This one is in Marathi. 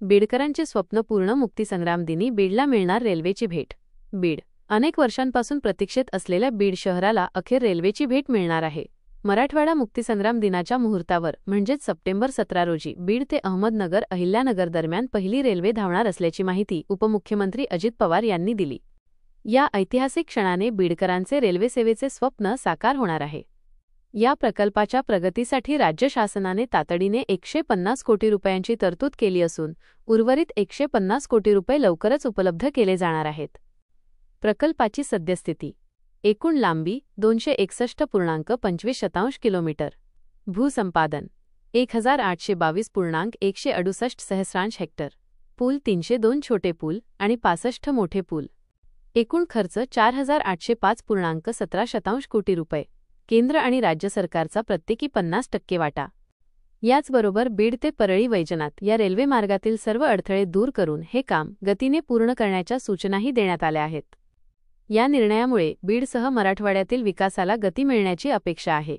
बीडकरांचे स्वप्न पूर्ण. मुक्तीसंग्राम दिनी बीडला मिळणार रेल्वेची भेट. बीड. अनेक वर्षांपासून प्रतीक्षेत असलेल्या बीड शहराला अखेर रेल्वेची भेट मिळणार आहे. मराठवाडा मुक्तीसंग्राम दिनाच्या मुहूर्तावर म्हणजेच सप्टेंबर 17 रोजी बीड ते अहमदनगर अहिल्यानगर दरम्यान पहिली रेल्वे धावणार असल्याची माहिती उपमुख्यमंत्री अजित पवार यांनी दिली. या ऐतिहासिक क्षणाने बीडकरांचे रेल्वेसेवेचे स्वप्न साकार होणार आहे. या प्रकल्पाच्या प्रगतीसाठी राज्य शासनाने तातडीने 150 कोटी रुपयांची तरतूद केली असून उर्वरित 150 कोटी रुपये लवकरच उपलब्ध केले जाणार आहेत. प्रकल्पाची सद्यस्थिती. एकूण लांबी 261.25 किलोमीटर. भूसंपादन 1822.168 सहस्रांश हेक्टर. पूल 302 छोटे पूल आणि 65 मोठे पूल. एकूण खर्च 4805.17 कोटी रुपये. केंद्र आणि राज्य सरकारचा प्रत्येकी 50% वाटा. याचबरोबर बीड ते परळी वैजनाथ या रेल्वे मार्गातील सर्व अडथळे दूर करून हे काम गतीने पूर्ण करण्याच्या सूचनाही देण्यात आल्या आहेत. या निर्णयामुळे बीडसह मराठवाड्यातील विकासाला गती मिळण्याची अपेक्षा आहे.